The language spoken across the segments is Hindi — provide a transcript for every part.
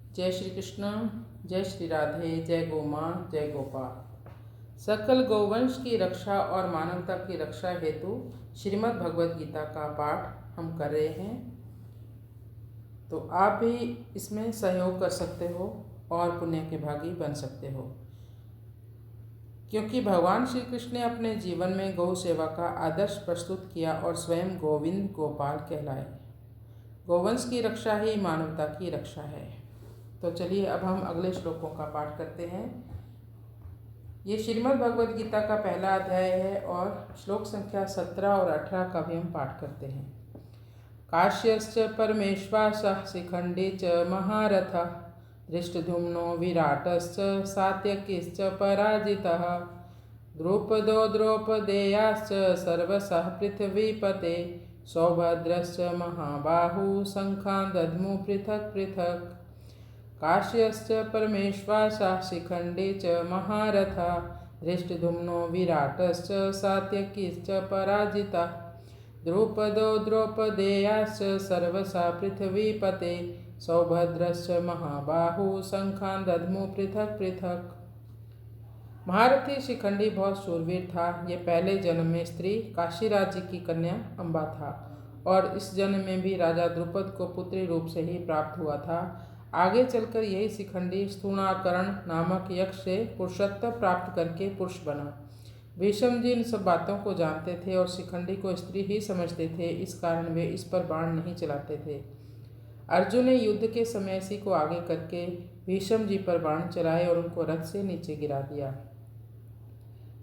जय श्री कृष्ण, जय श्री राधे, जय गो माँ, जय गोपाल। सकल गौवंश की रक्षा और मानवता की रक्षा हेतु श्रीमद् भगवद गीता का पाठ हम कर रहे हैं। तो आप भी इसमें सहयोग कर सकते हो और पुण्य के भागी बन सकते हो, क्योंकि भगवान श्री कृष्ण ने अपने जीवन में गौ सेवा का आदर्श प्रस्तुत किया और स्वयं गोविंद गोपाल कहलाए। गौवंश की रक्षा ही मानवता की रक्षा है। तो चलिए अब हम अगले श्लोकों का पाठ करते हैं। ये श्रीमद् भगवद गीता का पहला अध्याय है और श्लोक संख्या 17 और 18 का भी हम पाठ करते हैं। काश्यश्च परमेश्वासः शिखण्डी च महारथः धृष्टद्युम्नो विराटश्च सात्यकिश्च पराजितः द्रुपदो द्रौपदेयाश्च सर्वशः पृथिवीपते सौभद्रश्च महाबाहु शङ्खान् दद्मु पृथक् पृथक्। काश्यश्च परमेश्वासः शिखण्डी च महारथः धृष्टद्युम्नो विराटश्च सात्यकिश्च पराजितः द्रुपदो द्रौपदेयाश्च सर्वशः पृथिवीपते सौभद्रश्च महाबाहु शङ्खान् दद्मु पृथक् पृथक्। महारथी शिखंडी बहुत शूरवीर था। ये पहले जन्म में स्त्री काशी राज्य की कन्या अम्बा था और इस जन्म में भी राजा द्रुपद को पुत्री रूप से ही प्राप्त हुआ था। आगे चलकर यही शिखंडी स्थूणाकरण नामक यक्ष से पुरुषत्व प्राप्त करके पुरुष बना। भीष्म जी इन सब बातों को जानते थे और शिखंडी को स्त्री ही समझते थे, इस कारण वे इस पर बाण नहीं चलाते थे। अर्जुन ने युद्ध के समय इसी को आगे करके भीष्म जी पर बाण चलाए और उनको रथ से नीचे गिरा दिया।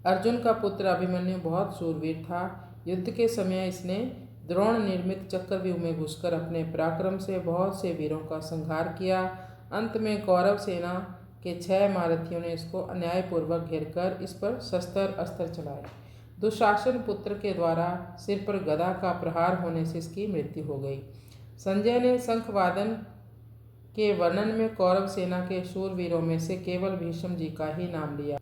अर्जुन का पुत्र अभिमन्यु बहुत शूरवीर था। युद्ध के समय इसने द्रोण निर्मित चक्रव्यूह में घुसकर अपने पराक्रम से बहुत से वीरों का संहार किया। अंत में कौरव सेना के 6 महारथियों ने इसको अन्यायपूर्वक घेरकर इस पर शस्त्र अस्त्र चलाए। दुशासन पुत्र के द्वारा सिर पर गदा का प्रहार होने से इसकी मृत्यु हो गई। संजय ने शंखवादन के वर्णन में कौरव सेना के शूरवीरों में से केवल भीष्म जी का ही नाम लिया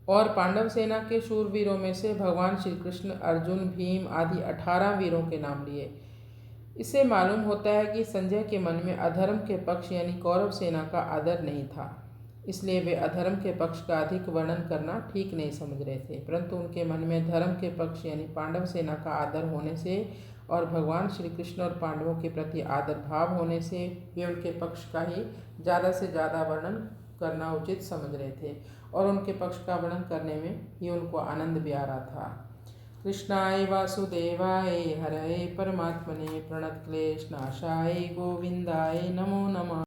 और पांडव सेना के शूरवीरों में से भगवान श्री कृष्ण, अर्जुन, भीम आदि 18 वीरों के नाम लिए। इससे मालूम होता है कि संजय के मन में अधर्म के पक्ष यानी कौरव सेना का आदर नहीं था, इसलिए वे अधर्म के पक्ष का अधिक वर्णन करना ठीक नहीं समझ रहे थे। परंतु उनके मन में धर्म के पक्ष यानी पांडव सेना का आदर होने से और भगवान श्री कृष्ण और पांडवों के प्रति आदर भाव होने से वे उनके पक्ष का ही ज़्यादा से ज़्यादा वर्णन करना उचित समझ रहे थे और उनके पक्ष का वर्णन करने में ही उनको आनंद भी आ रहा था। कृष्णाय वासुदेवाय हरये परमात्मने प्रणतक्लेशनाशाय गोविंदाय नमो नमः।